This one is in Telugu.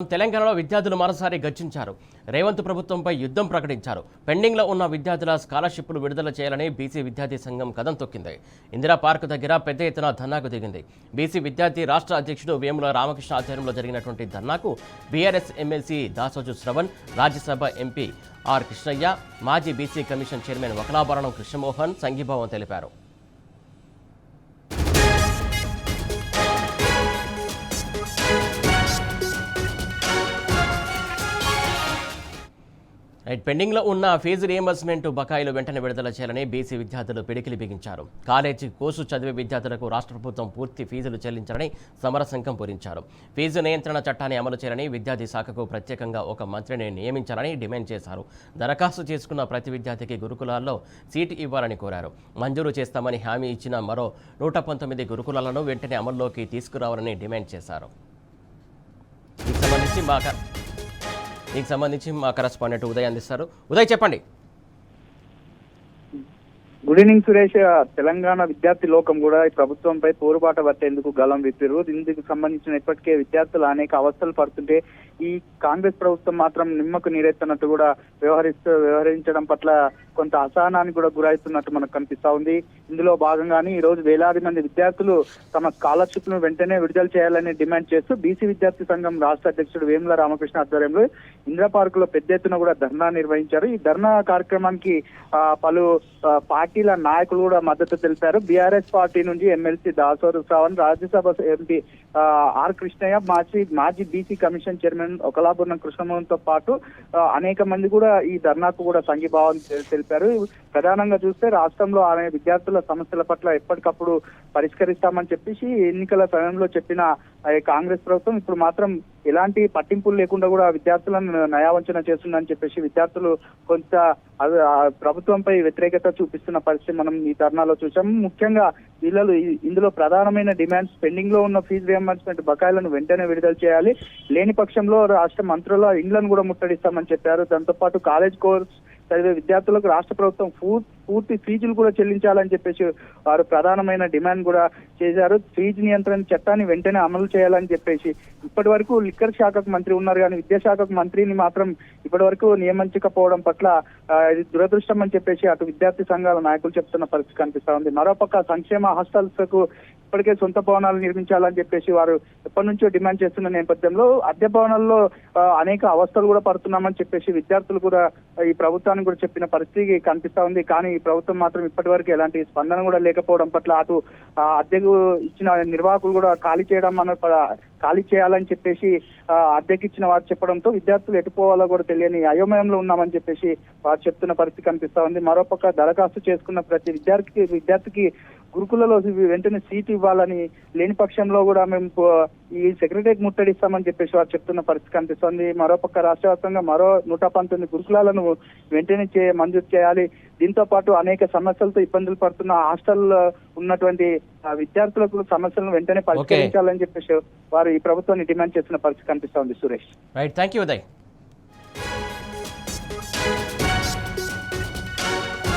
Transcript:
తెలంగాణలో విద్యార్థులు మరోసారి గర్జించారు. రేవంత్ ప్రభుత్వంపై యుద్ధం ప్రకటించారు. పెండింగ్లో ఉన్న విద్యార్థుల స్కాలర్షిప్లు విడుదల చేయాలని బీసీ విద్యార్థి సంఘం కదం తొక్కింది. ఇందిరా పార్క్ దగ్గర పెద్ద ఎత్తున ధర్నాకు దిగింది. బీసీ విద్యార్థి రాష్ట్ర అధ్యక్షుడు వేముల రామకృష్ణ ఆధ్వర్యంలో జరిగినటువంటి ధర్నాకు BRS MLC Dasoju Sravan, Rajya Sabha MP R Krishnaiah, మాజీ BC commission chairman Vakulabharanam Krishnamohan సంఘీభావం తెలిపారు. పెండింగ్లో ఉన్న ఫీజు రియంబర్స్మెంట్ బకాయిలు వెంటనే విడుదల చేయాలని బీసీ విద్యార్థులు పిడికిలి బిగించారు. కాలేజీ కోర్సు చదివే విద్యార్థులకు రాష్ట్ర ప్రభుత్వం పూర్తి ఫీజులు చెల్లించాలని సమరశంఖం పూరించారు. ఫీజు నియంత్రణ చట్టాన్ని అమలు చేయాలని, విద్యార్థి శాఖకు ప్రత్యేకంగా ఒక మంత్రిని నియమించాలని డిమాండ్ చేశారు. దరఖాస్తు చేసుకున్న ప్రతి విద్యార్థికి గురుకులాల్లో సీటు ఇవ్వాలని కోరారు. మంజూరు చేస్తామని హామీ ఇచ్చిన మరో 119 గురుకులాలను వెంటనే అమల్లోకి తీసుకురావాలని డిమాండ్ చేశారు. దీనికి సంబంధించి మా కరెస్పాండెంట్ ఉదయ్ అందిస్తారు. ఉదయ్, చెప్పండి. Good evening Suresh. తెలంగాణ విద్యార్థి లోకం కూడా ఈ ప్రభుత్వంపై పోరుబాట పట్టేందుకు గలం విప్పారు. దీనికి సంబంధించిన ఇప్పటికే విద్యార్థులు అనేక అవస్థలు పడుతుంటే ఈ కాంగ్రెస్ ప్రభుత్వం మాత్రం నిమ్మకు నీరెత్తనట్టు కూడా వ్యవహరించడం పట్ల కొంత అసహనానికి కూడా గురవుతున్నట్టు మనకు కనిపిస్తా ఉంది. ఇందులో భాగంగానే ఈ రోజు వేలాది మంది విద్యార్థులు తమ స్కాలర్షిప్ ను వెంటనే విడుదల చేయాలని డిమాండ్ చేస్తూ బీసీ విద్యార్థి సంఘం రాష్ట్ర అధ్యక్షుడు వేముల రామకృష్ణ ఆధ్వర్యంలో ఇందిరా పార్క్ లో పెద్ద ఎత్తున కూడా ధర్నా నిర్వహించారు. ఈ ధర్నా కార్యక్రమానికి పలు పార్టీల నాయకులు కూడా మద్దతు తెలిపారు. బీఆర్ఎస్ పార్టీ నుంచి MLC Dasoju Sravan, Rajya Sabha MP R Krishnaiah, మాజీ BC commission chairman Vakulabharanam Krishnamohan తో పాటు అనేక మంది కూడా ఈ ధర్నాకు కూడా సంఘీభావం తెలిపారు. ప్రధానంగా చూస్తే రాష్ట్రంలో ఆమె విద్యార్థుల సమస్యల పట్ల ఎప్పటికప్పుడు పరిష్కరిస్తామని చెప్పేసి ఎన్నికల సమయంలో చెప్పిన కాంగ్రెస్ ప్రభుత్వం ఇప్పుడు మాత్రం ఎలాంటి పట్టింపులు లేకుండా కూడా విద్యార్థులను నయావంచన చేస్తుందని చెప్పేసి విద్యార్థులు కొంత ప్రభుత్వంపై వ్యతిరేకత చూపిస్తున్న పరిస్థితి మనం ఈ ధర్నాలో చూసాం. ముఖ్యంగా ఇందులో ప్రధానమైన డిమాండ్స్ పెండింగ్ లో ఉన్న ఫీజు రియంబర్స్మెంట్ బకాయిలను వెంటనే విడుదల చేయాలి, లేని పక్షంలో రాష్ట్ర మంత్రుల ఇండ్లను కూడా ముట్టడిస్తామని చెప్పారు. దాంతో పాటు కాలేజ్ కోర్స్ చదివే విద్యార్థులకు రాష్ట్ర ప్రభుత్వం పూర్తి ఫీజులు కూడా చెల్లించాలని చెప్పేసి వారు ప్రధానమైన డిమాండ్ కూడా చేశారు. ఫీజు నియంత్రణ చట్టాన్ని వెంటనే అమలు చేయాలని చెప్పేసి ఇప్పటి వరకు లిక్కర్ శాఖకు మంత్రి ఉన్నారు కానీ విద్యాశాఖకు మంత్రిని మాత్రం ఇప్పటి వరకు నియమించకపోవడం పట్ల ఇది దురదృష్టం అని చెప్పేసి అటు విద్యార్థి సంఘాల నాయకులు చెప్తున్న పరిస్థితి కనిపిస్తా ఉంది. మరోపక్క సంక్షేమ హాస్టల్స్ కు ఇప్పటికే సొంత భవనాలు నిర్మించాలని చెప్పేసి వారు ఎప్పటి నుంచో డిమాండ్ చేస్తున్న నేపథ్యంలో అద్దె భవనాల్లో అనేక అవస్థలు కూడా పడుతున్నామని చెప్పేసి విద్యార్థులు కూడా ఈ ప్రభుత్వానికి కూడా చెప్పిన పరిస్థితి కనిపిస్తా ఉంది. కానీ ఈ ప్రభుత్వం మాత్రం ఇప్పటి వరకు ఎలాంటి స్పందన కూడా లేకపోవడం పట్ల అటు అద్దెకు ఇచ్చిన నిర్వాహకులు కూడా ఖాళీ చేయాలని చెప్పేసి అద్దెకి ఇచ్చిన వారు చెప్పడంతో విద్యార్థులు ఎటుపోవాలో కూడా తెలియని అయోమయంలో ఉన్నామని చెప్పేసి వారు చెప్తున్న పరిస్థితి కనిపిస్తా ఉంది. మరోపక్క దరఖాస్తు చేసుకున్న ప్రతి విద్యార్థికి గురుకులలో వెంటనే సీటు ఇవ్వాలని, లేని పక్షంలో కూడా మేము ఈ సెక్రటరీకి ముట్టడిస్తామని చెప్పేసి వారు చెప్తున్న పరిస్థితి కనిపిస్తుంది. మరోపక్క రాష్ట్ర వ్యాప్తంగా మరో 119 గురుకులాలను వెంటనే మంజూరు చేయాలి. దీంతో పాటు అనేక సమస్యలతో ఇబ్బందులు పడుతున్న హాస్టల్ ఉన్నటువంటి విద్యార్థులకు సమస్యలను వెంటనే పరిష్కరించాలని చెప్పేసి వారు ఈ ప్రభుత్వాన్ని డిమాండ్ చేస్తున్న పరిస్థితి కనిపిస్తా ఉంది. Suresh, right, thank you Uday.